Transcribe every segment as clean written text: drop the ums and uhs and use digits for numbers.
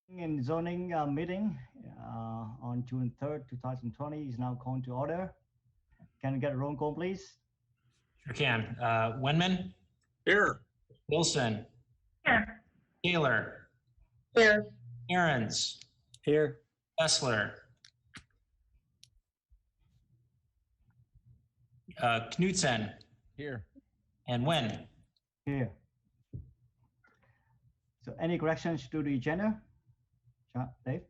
In zoning meeting on June 3rd, 2020 is now called to order. Can I get a roll call, please? Sure can. Wenman? Here. Wilson? Here. Taylor? Here. Ahrens? Here. Kessler? Knudsen? Here. And Wen? Here. So any corrections to the agenda? Dave?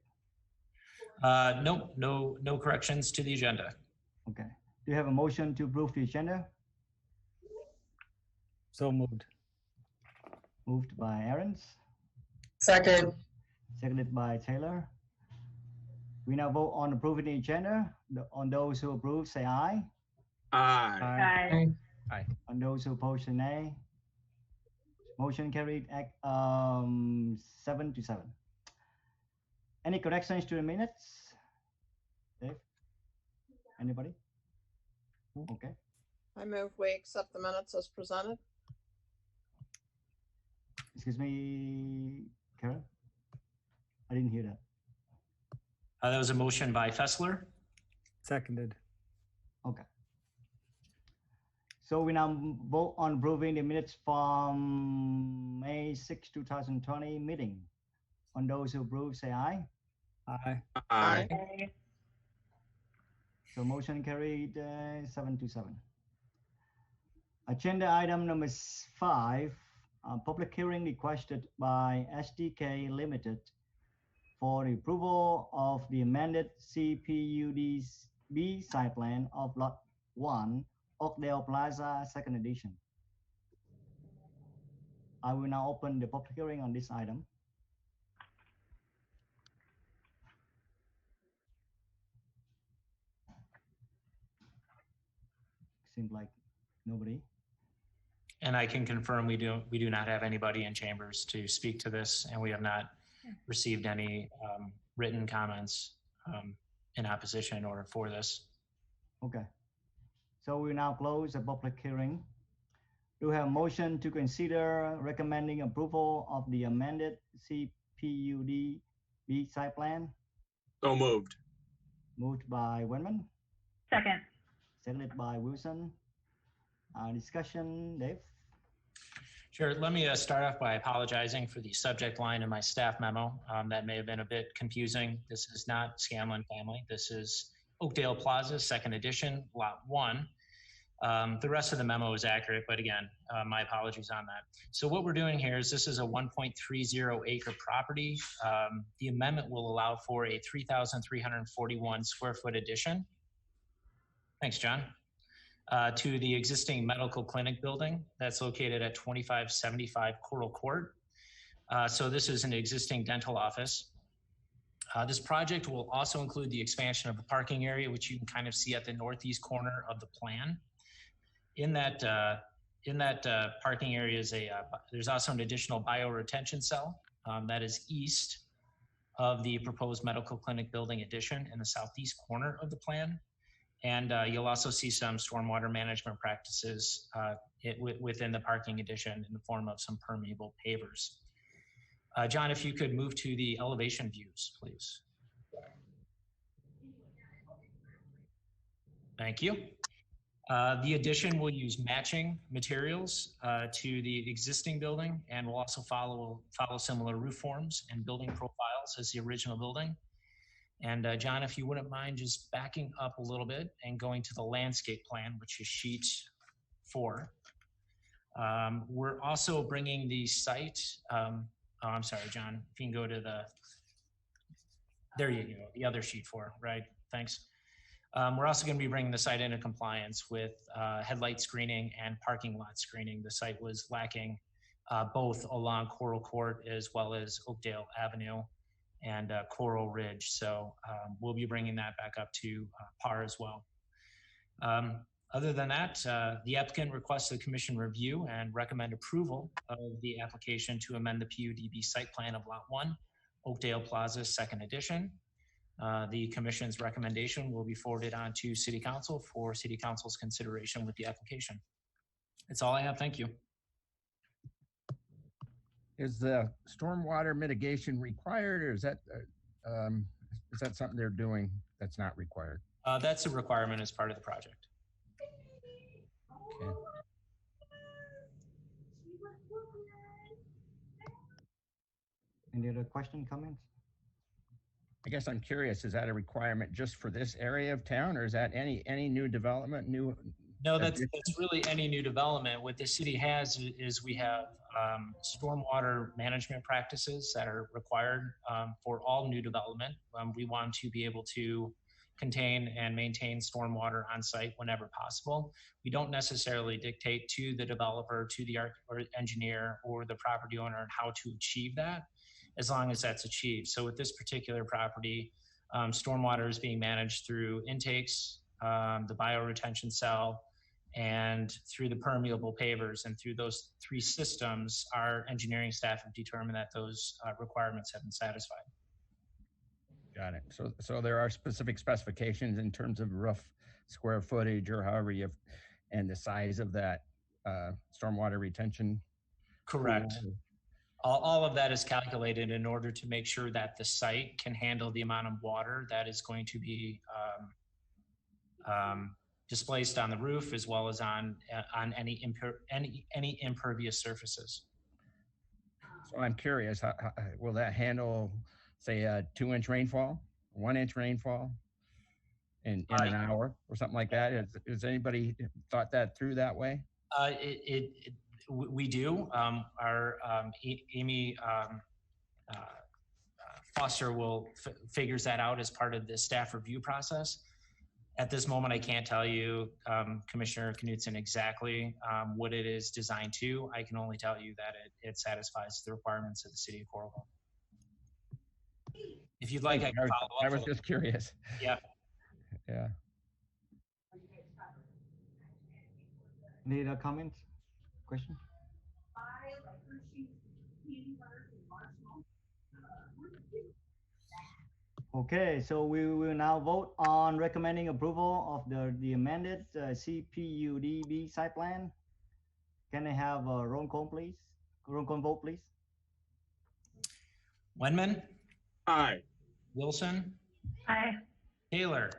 Nope, no corrections to the agenda. Okay. Do you have a motion to approve the agenda? So moved. Moved by Ahrens, Second. seconded by Taylor. We now vote on approving the agenda. On those who approve, say aye. Aye. Aye. On those who oppose, say nay. Motion carried 7-7. Any corrections to the minutes? Dave? Anybody? Okay. I move we accept the minutes as presented. Excuse me, Karen? I didn't hear that. That was a motion by Fessler. Seconded. Okay. So we now vote on approving the minutes from May 6, 2020 meeting. On those who approve, say aye. Aye. Aye. So motion carried 7-7. Agenda item number 5, public hearing requested by SDK for the approval of the amended C-PUD-B site plan of Lot 1, Oakdale Plaza, 2nd edition. I will now open the public hearing on this item. Seems like nobody. And I can confirm we do not have anybody in chambers to speak to this, and we have not received any written comments in opposition or for this. Okay. So we now close the public hearing. Do we have a motion to consider recommending approval of the amended C-PUD-B site plan? So moved. Moved by Wenman, Second. seconded by Wilson. Discussion, Dave? Sure. Let me start off by apologizing for the subject line in my staff memo. That may have been a bit confusing. This is not Scanlon family. This is Oakdale Plaza, 2nd edition, Lot 1. The rest of the memo is accurate, but again, my apologies on that. So what we're doing here is this is a 1.30 acre property. The amendment will allow for a 3,341 square foot addition. Thanks, John. To the existing medical clinic building that's located at 2575 Coral Court. So this is an existing dental office. This project will also include the expansion of the parking area, which you can kind of see at the northeast corner of the plan. In that parking area is there's also an additional bioretention cell that is east of the proposed medical clinic building addition in the southeast corner of the plan. And you'll also see some stormwater management practices within the parking addition in the form of some permeable pavers. John, if you could move to the elevation views, please. Thank you. The addition will use matching materials to the existing building, and will also follow similar roof forms and building profiles as the original building. And John, if you wouldn't mind just backing up a little bit and going to the landscape plan, which is sheet 4. We're also bringing the site, oh, I'm sorry, John, if you can go to there you go, the other sheet 4, right? Thanks. We're also going to be bringing the site into compliance with headlight screening and parking lot screening. The site was lacking both along Coral Court as well as Oakdale Avenue and Coral Ridge. So we'll be bringing that back up to par as well. Other than that, the applicant requests the commission review and recommend approval of the application to amend the PUD-B site plan of Lot 1, Oakdale Plaza, 2nd edition. The commission's recommendation will be forwarded on to City Council for City Council's consideration with the application. That's all I have. Thank you. Is the stormwater mitigation required, or is that something they're doing that's not required? That's a requirement as part of the project. Okay. Any other question, comments? I guess I'm curious, is that a requirement just for this area of town, or is that any new development, No, that's really any new development. What the city has is we have stormwater management practices that are required for all new development. We want to be able to contain and maintain stormwater on site whenever possible. We don't necessarily dictate to the developer, to the or engineer or the property owner how to achieve that, as long as that's achieved. So with this particular property, stormwater is being managed through intakes, the bioretention cell, and through the permeable pavers. And through those three systems, our engineering staff have determined that those requirements have been satisfied. Got it. So there are specific specifications in terms of rough square footage or however and the size of that stormwater retention? Correct. All of that is calculated in order to make sure that the site can handle the amount of water that is going to be displaced on the roof, as well as on any impervious surfaces. So I'm curious, how will that handle, say, a 2-inch rainfall, 1-inch rainfall in an hour or something like that? Has anybody thought that through that way? We do. Our Amy Foster figures that out as part of the staff review process. At this moment, I can't tell you, Commissioner Knudsen, exactly what it is designed to. I can only tell you that it satisfies the requirements of the city of Coralville. If you'd like, I can follow up. I was just curious. Yeah. Yeah. Any other comments, question? Okay, so we will now vote on recommending approval of the amended C-PUD-B site plan. Can I have a roll call, please? Roll call vote, please. Wenman? Aye. Wilson? Aye. Taylor?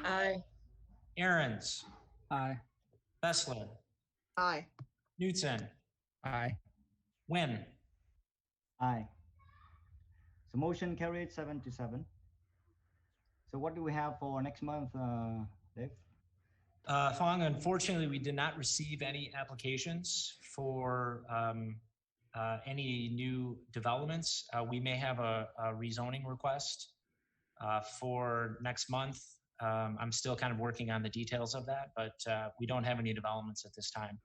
Aye. Aaron's? Aye. Bessler? Aye. Knudsen? Aye. Wynn? Aye. So motion carried 7-7. So what do we have for next month, Dave? Fong, unfortunately, we did not receive any applications for any new developments. We may have a rezoning request for next month. I'm still kind of working on the details of that, but we don't have any developments at this time.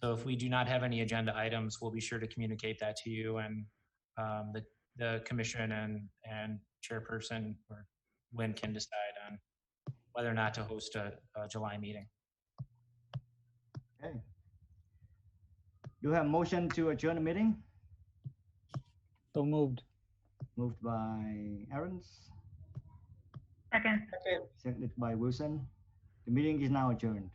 So if we do not have any agenda items, we'll be sure to communicate that to you, and the commission and chairperson or Wynn can decide on whether or not to host a July meeting. Okay. Do you have a motion to adjourn the meeting? So moved. Moved by Aaron's, Second. seconded by Wilson. The meeting is now adjourned.